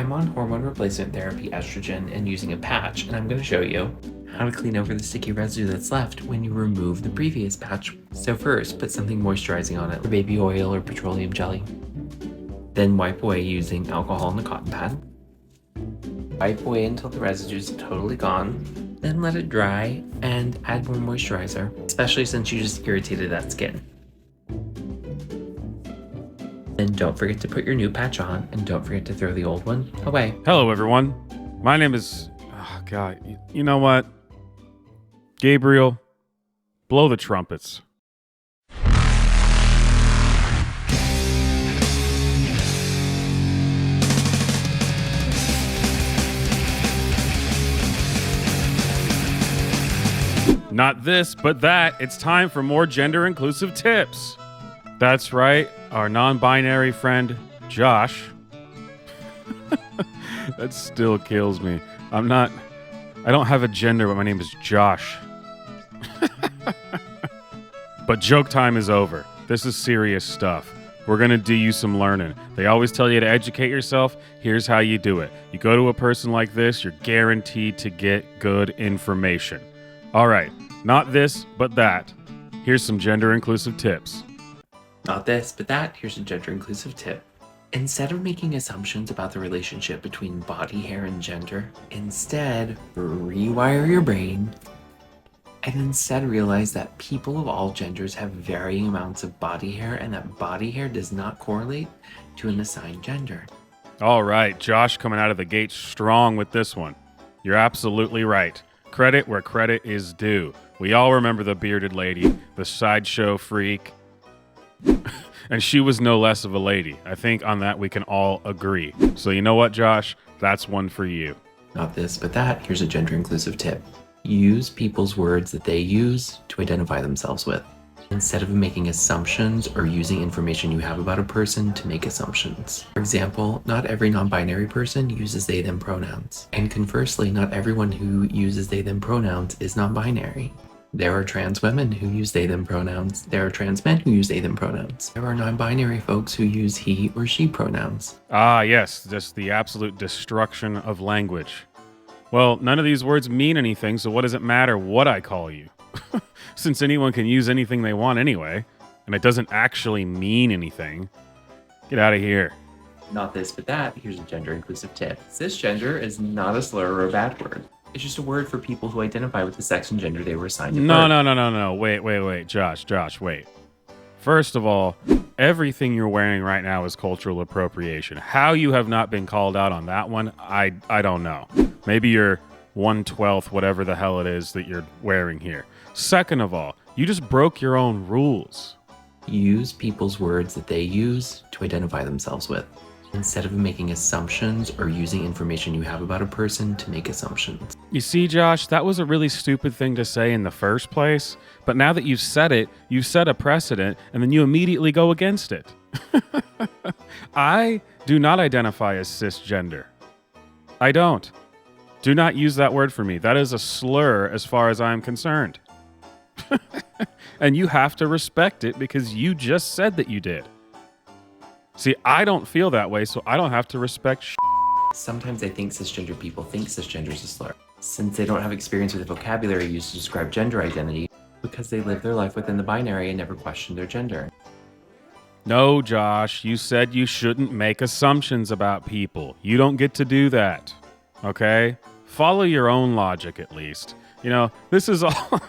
I'm on hormone replacement therapy, estrogen, and using a patch, and I'm going to show you how to clean over the sticky residue that's left when you remove the previous patch. So first, put something moisturizing on it, baby oil or petroleum jelly. Then wipe away using alcohol on the cotton pad. Wipe away until the residue is totally gone. Then let it dry and add more moisturizer, especially since you just irritated that skin. Then don't forget to put your new patch on, and don't forget to throw the old one away. Hello, everyone. My name is... Oh, God. You know what? Gabriel, blow the trumpets. Not this, but that. It's time for more gender-inclusive tips. That's right, our non-binary friend, Josh. That still kills me. I don't have a gender, but my name is Josh. But joke time is over. This is serious stuff. We're gonna do you some learning. They always tell you to educate yourself. Here's how you do it. You go to a person like this, you're guaranteed to get good information. All right, not this, but that. Here's some gender-inclusive tips. Not this, but that. Here's a gender-inclusive tip. Instead of making assumptions about the relationship between body hair and gender, instead rewire your brain and instead realize that people of all genders have varying amounts of body hair and that body hair does not correlate to an assigned gender. All right, Josh coming out of the gate strong with this one. You're absolutely right. Credit where credit is due. We all remember the bearded lady, the sideshow freak. And she was no less of a lady. I think on that we can all agree. So you know what, Josh? That's one for you. Not this, but that. Here's a gender-inclusive tip. Use people's words that they use to identify themselves with, instead of making assumptions or using information you have about a person to make assumptions. For example, not every non-binary person uses they, them pronouns. And conversely, not everyone who uses they, them pronouns is non-binary. There are trans women who use they, them pronouns. There are trans men who use they, them pronouns. There are non-binary folks who use he or she pronouns. Ah, yes, just the absolute destruction of language. Well, none of these words mean anything, so what does it matter what I call you? Since anyone can use anything they want anyway, and it doesn't actually mean anything. Get out of here. Not this, but that. Here's a gender-inclusive tip. Cisgender is not a slur or a bad word. It's just a word for people who identify with the sex and gender they were assigned at birth. No. Wait. Josh, wait. First of all, everything you're wearing right now is cultural appropriation. How you have not been called out on that one, I don't know. Maybe you're 1/12, whatever the hell it is that you're wearing here. Second of all, you just broke your own rules. Use people's words that they use to identify themselves with, instead of making assumptions or using information you have about a person to make assumptions. You see, Josh, that was a really stupid thing to say in the first place, but now that you've said it, you set a precedent, and then you immediately go against it. I do not identify as cisgender. I don't. Do not use that word for me. That is a slur as far as I'm concerned. And you have to respect it because you just said that you did. See, I don't feel that way, so I don't have to respect Sometimes I think cisgender people think cisgender is a slur, since they don't have experience with the vocabulary used to describe gender identity, because they live their life within the binary and never question their gender. No, Josh, you said you shouldn't make assumptions about people. You don't get to do that, okay? Follow your own logic, at least. You know, this is all...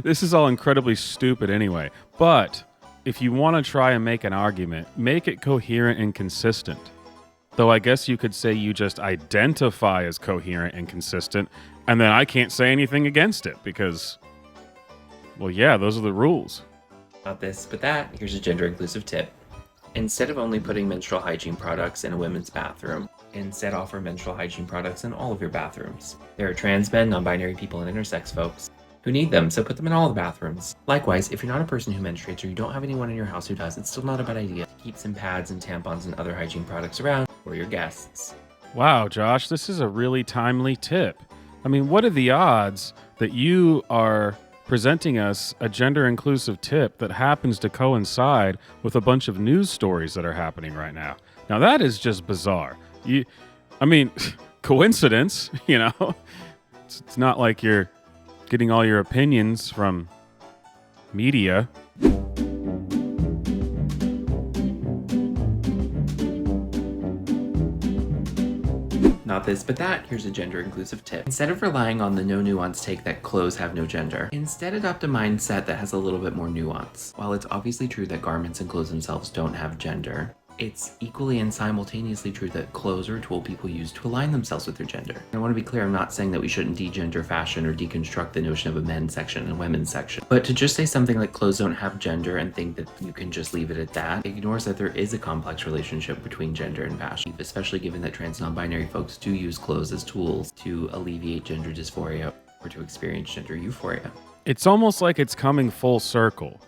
this is all incredibly stupid anyway, but... if you want to try and make an argument, make it coherent and consistent. Though I guess you could say you just identify as coherent and consistent, and then I can't say anything against it because, well, yeah, those are the rules. Not this, but that. Here's a gender-inclusive tip. Instead of only putting menstrual hygiene products in a women's bathroom, instead offer menstrual hygiene products in all of your bathrooms. There are trans men, non-binary people, and intersex folks who need them, so put them in all the bathrooms. Likewise, if you're not a person who menstruates or you don't have anyone in your house who does, it's still not a bad idea to keep some pads and tampons and other hygiene products around for your guests. Wow, Josh, this is a really timely tip. I mean, what are the odds that you are presenting us a gender-inclusive tip that happens to coincide with a bunch of news stories that are happening right now? Now, that is just bizarre. I mean, coincidence, you know? It's not like you're getting all your opinions from media. Not this, but that, here's a gender-inclusive tip. Instead of relying on the no nuance take that clothes have no gender, instead adopt a mindset that has a little bit more nuance. While it's obviously true that garments and clothes themselves don't have gender, it's equally and simultaneously true that clothes are a tool people use to align themselves with their gender. And I want to be clear, I'm not saying that we shouldn't degender fashion or deconstruct the notion of a men's section and a women's section. But to just say something like clothes don't have gender and think that you can just leave it at that ignores that there is a complex relationship between gender and fashion, especially given that trans non-binary folks do use clothes as tools to alleviate gender dysphoria or to experience gender euphoria. It's almost like it's coming full circle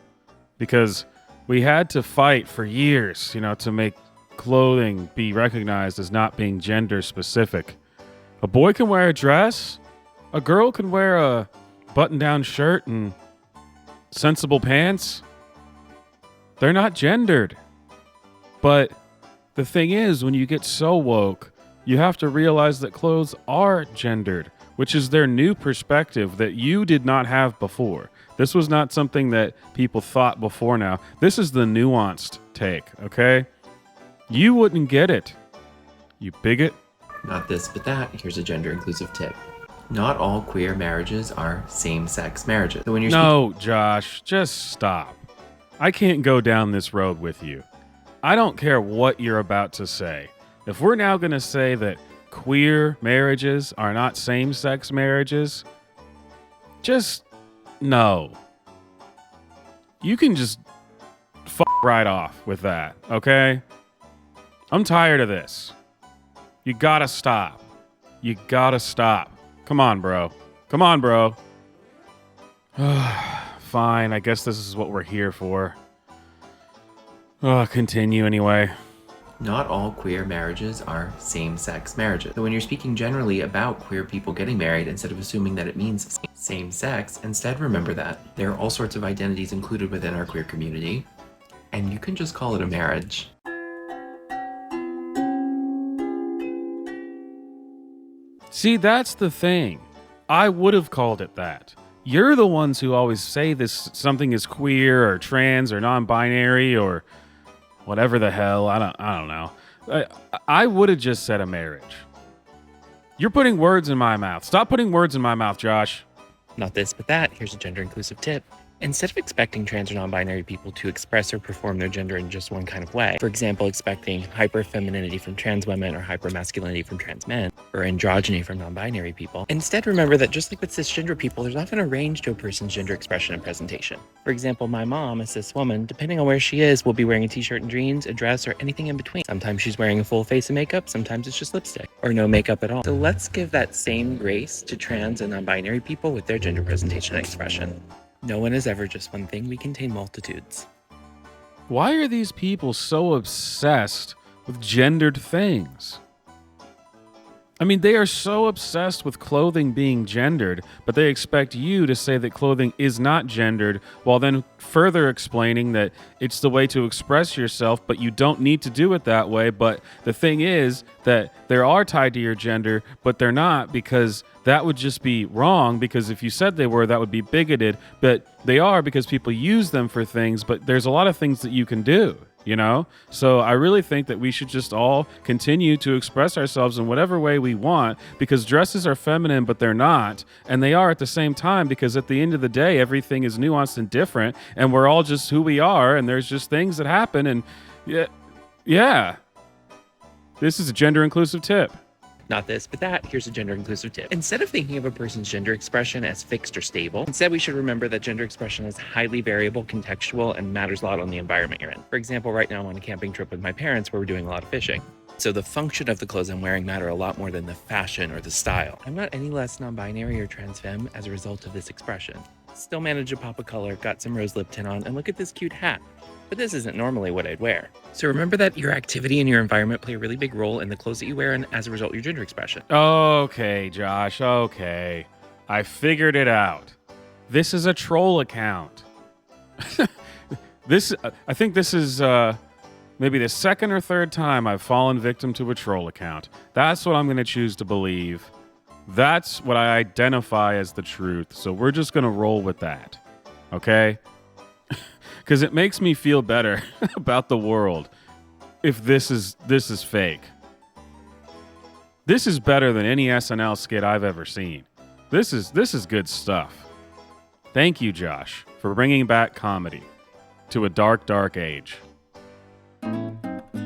because we had to fight for years, to make clothing be recognized as not being gender specific. A boy can wear a dress. A girl can wear a button-down shirt and sensible pants. They're not gendered. But the thing is, when you get so woke, you have to realize that clothes are gendered, which is their new perspective that you did not have before. This was not something that people thought before now. This is the nuanced take, okay? You wouldn't get it, you bigot. Not this, but that, here's a gender-inclusive tip. Not all queer marriages are same-sex marriages. So when you're No, Josh, just stop. I can't go down this road with you. I don't care what you're about to say. If we're now going to say that queer marriages are not same-sex marriages, just no. You can just right off with that, okay? I'm tired of this. You gotta stop. You gotta stop. Come on, bro. Come on, bro. Fine, I guess this is what we're here for. Continue anyway. Not all queer marriages are same-sex marriages. So when you're speaking generally about queer people getting married, instead of assuming that it means same sex, instead remember that there are all sorts of identities included within our queer community, and you can just call it a marriage. See, that's the thing. I would have called it that. You're the ones who always say this something is queer or trans or non-binary or whatever the hell. I don't know. I would have just said a marriage. You're putting words in my mouth. Stop putting words in my mouth, Josh. Not this, but that, here's a gender-inclusive tip. Instead of expecting trans or non-binary people to express or perform their gender in just one kind of way, for example, expecting hyper-femininity from trans women or hyper-masculinity from trans men, or androgyny from non-binary people, instead remember that just like with cisgender people, there's often a range to a person's gender expression and presentation. For example, my mom, a cis woman, depending on where she is, will be wearing a t-shirt and jeans, a dress, or anything in between. Sometimes she's wearing a full face of makeup, sometimes it's just lipstick, or no makeup at all. So let's give that same grace to trans and non-binary people with their gender presentation and expression. No one is ever just one thing, we contain multitudes. Why are these people so obsessed with gendered things? I mean, they are so obsessed with clothing being gendered, but they expect you to say that clothing is not gendered, while then further explaining that it's the way to express yourself, but you don't need to do it that way. But the thing is that they are tied to your gender, but they're not, because that would just be wrong, because if you said they were, that would be bigoted. But they are because people use them for things, but there's a lot of things that you can do. So I really think that we should just all continue to express ourselves in whatever way we want, because dresses are feminine, but they're not. And they are at the same time, because at the end of the day, everything is nuanced and different, and we're all just who we are. And there's just things that happen. And yeah. This is a gender inclusive tip. Not this, but that, here's a gender-inclusive tip. Instead of thinking of a person's gender expression as fixed or stable, instead we should remember that gender expression is highly variable, contextual, and matters a lot on the environment you're in. For example, right now I'm on a camping trip with my parents where we're doing a lot of fishing. So the function of the clothes I'm wearing matter a lot more than the fashion or the style. I'm not any less non-binary or trans femme as a result of this expression. Still managed to pop a color, got some rose lip tint on, and look at this cute hat. But this isn't normally what I'd wear. So remember that your activity and your environment play a really big role in the clothes that you wear and as a result, your gender expression. Okay, Josh, okay. I figured it out. This is a troll account. I think this is maybe the second or third time I've fallen victim to a troll account. That's what I'm going to choose to believe. That's what I identify as the truth. So we're just going to roll with that. Okay? Because it makes me feel better about the world if this is fake. This is better than any SNL skit I've ever seen. This is good stuff. Thank you, Josh, for bringing back comedy to a dark, dark age.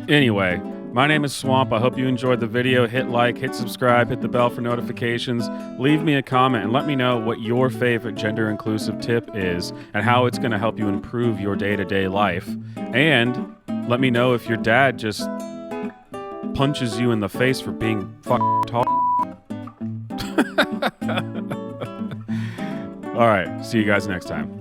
Anyway, my name is Swamp. I hope you enjoyed the video. Hit like, hit subscribe, hit the bell for notifications. Leave me a comment and let me know what your favorite gender-inclusive tip is and how it's going to help you improve your day-to-day life. And let me know if your dad just punches you in the face for being fucking tall. All right, see you guys next time.